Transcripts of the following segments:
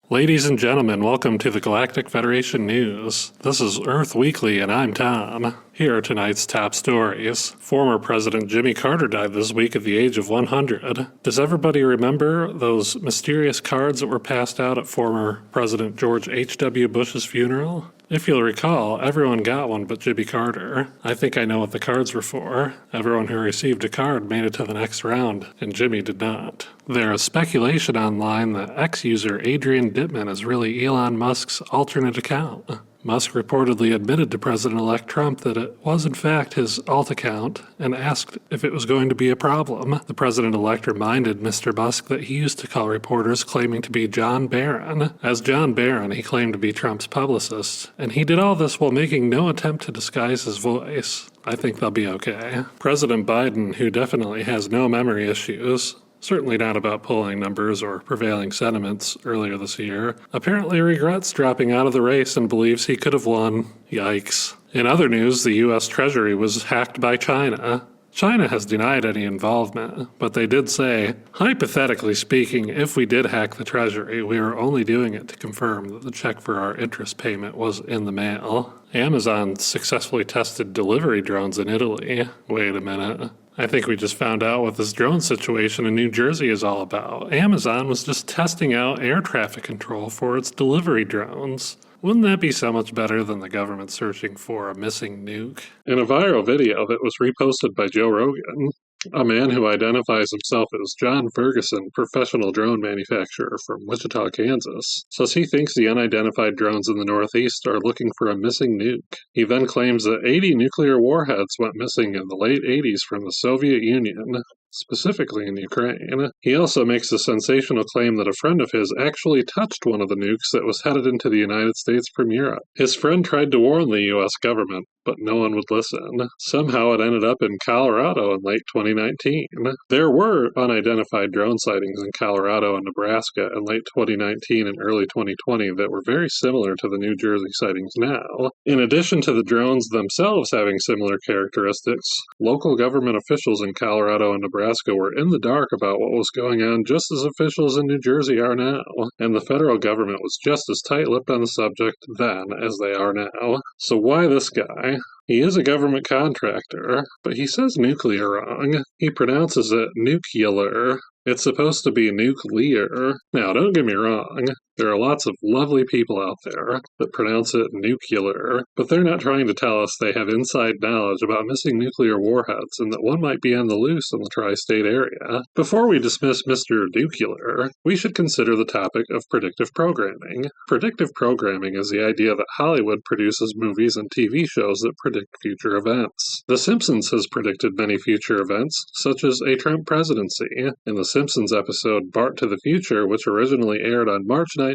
Ladies and gentlemen, welcome to the Galactic Federation News. This is Earth Weekly, and I'm Tom. Here are tonight's top stories. Former President Jimmy Carter died this week at the age of 100. Does everybody remember those mysterious cards that were passed out at former President George H.W. Bush's funeral? If you'll recall, everyone got one but Jimmy Carter. I think I know what the cards were for. Everyone who received a card made it to the next round, and Jimmy did not. There is speculation online that X-user Adrian Dittman is really Elon Musk's alternate account. Musk reportedly admitted to President-elect Trump that it was in fact his alt account and asked if it was going to be a problem. The president-elect reminded Mr. Musk that he used to call reporters claiming to be John Barron. As John Barron, he claimed to be Trump's publicist, and he did all this while making no attempt to disguise his voice. I think they'll be okay. President Biden, who definitely has no memory issues, certainly not about polling numbers or prevailing sentiments earlier this year, apparently regrets dropping out of the race and believes he could have won. Yikes. In other news, the U.S. Treasury was hacked by China. China has denied any involvement, but they did say, hypothetically speaking, if we did hack the Treasury, we were only doing it to confirm that the check for our interest payment was in the mail. Amazon successfully tested delivery drones in Italy. Wait a minute. I think we just found out what this drone situation in New Jersey is all about. Amazon was just testing out air traffic control for its delivery drones. Wouldn't that be so much better than the government searching for a missing nuke? In a viral video that was reposted by Joe Rogan, a man who identifies himself as John Ferguson, professional drone manufacturer from Wichita, Kansas, says he thinks the unidentified drones in the Northeast are looking for a missing nuke. He then claims that 80 nuclear warheads went missing in the late 80s from the Soviet Union, specifically in Ukraine. He also makes the sensational claim that a friend of his actually touched one of the nukes that was headed into the United States from Europe. His friend tried to warn the U.S. government, but no one would listen. Somehow it ended up in Colorado in late 2019. There were unidentified drone sightings in Colorado and Nebraska in late 2019 and early 2020 that were very similar to the New Jersey sightings now. In addition to the drones themselves having similar characteristics, local government officials in Colorado and Nebraska were in the dark about what was going on just as officials in New Jersey are now, and the federal government was just as tight-lipped on the subject then as they are now. So why this guy? He is a government contractor, but he says nuclear wrong. He pronounces it nuclear. It's supposed to be nuclear. Now, don't get me wrong. There are lots of lovely people out there that pronounce it nuclear, but they're not trying to tell us they have inside knowledge about missing nuclear warheads and that one might be on the loose in the tri-state area. Before we dismiss Mr. Nuclear, we should consider the topic of predictive programming. Predictive programming is the idea that Hollywood produces movies and TV shows that predict future events. The Simpsons has predicted many future events, such as a Trump presidency. In the Simpsons episode Bart to the Future, which originally aired on March 19th,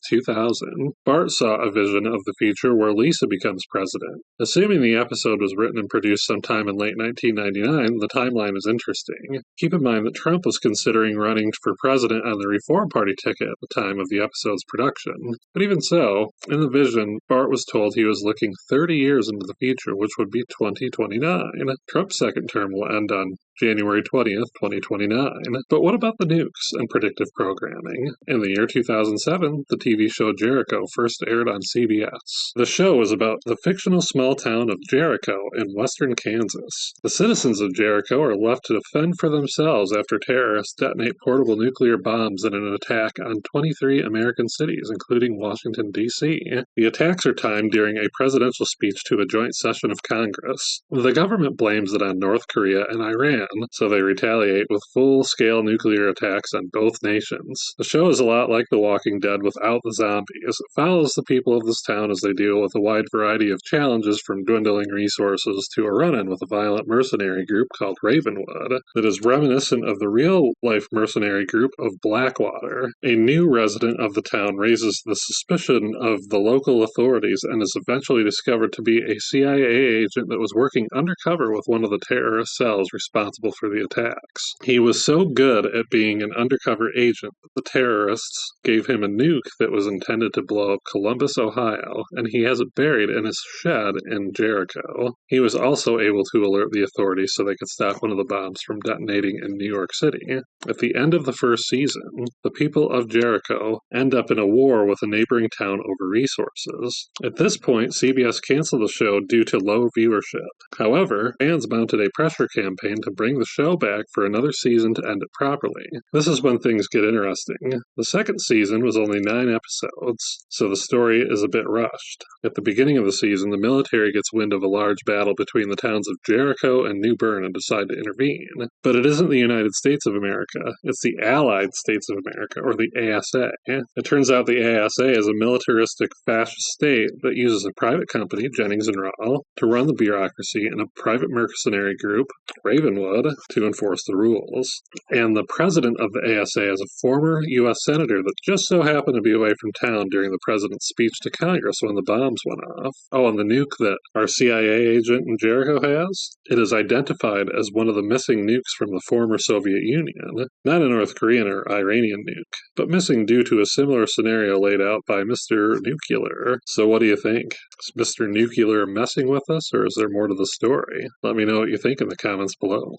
2000, Bart saw a vision of the future where Lisa becomes president. Assuming the episode was written and produced sometime in late 1999, the timeline is interesting. Keep in mind that Trump was considering running for president on the Reform Party ticket at the time of the episode's production. But even so, in the vision, Bart was told he was looking 30 years into the future, which would be 2029. Trump's second term will end on January 20th, 2029. But what about the nukes and predictive programming? In the year 2007, the TV show Jericho first aired on CBS. The show was about the fictional small town of Jericho in western Kansas. The citizens of Jericho are left to defend for themselves after terrorists detonate portable nuclear bombs in an attack on 23 American cities, including Washington, D.C. The attacks are timed during a presidential speech to a joint session of Congress. The government blames it on North Korea and Iran, so they retaliate with full-scale nuclear attacks on both nations. The show is a lot like The Walking Dead without the zombies. It follows the people of this town as they deal with a wide variety of challenges, from dwindling resources to a run-in with a violent mercenary group called Ravenwood that is reminiscent of the real-life mercenary group of Blackwater. A new resident of the town raises the suspicion of the local authorities and is eventually discovered to be a CIA agent that was working undercover with one of the terrorist cells responsible responsible for the attacks. He was so good at being an undercover agent that the terrorists gave him a nuke that was intended to blow up Columbus, Ohio, and he has it buried in his shed in Jericho. He was also able to alert the authorities so they could stop one of the bombs from detonating in New York City. At the end of the first season, the people of Jericho end up in a war with a neighboring town over resources. At this point, CBS canceled the show due to low viewership. However, fans mounted a pressure campaign to bring the show back for another season to end it properly. This is when things get interesting. The second season was only 9 episodes, so the story is a bit rushed. At the beginning of the season, the military gets wind of a large battle between the towns of Jericho and New Bern and decide to intervene. But it isn't the United States of America, it's the Allied States of America, or the ASA. It turns out the ASA is a militaristic fascist state that uses a private company, Jennings and Rall, to run the bureaucracy and a private mercenary group, Ravenwood, to enforce the rules. And the president of the ASA is a former U.S. senator that just so happened to be away from town during the president's speech to Congress when the bombs went off. Oh, and the nuke that our CIA agent in Jericho has? It is identified as one of the missing nukes from the former Soviet Union. Not a North Korean or Iranian nuke, but missing due to a similar scenario laid out by Mr. Nuclear. So what do you think? Is Mr. Nuclear messing with us, or is there more to the story? Let me know what you think in the comments below.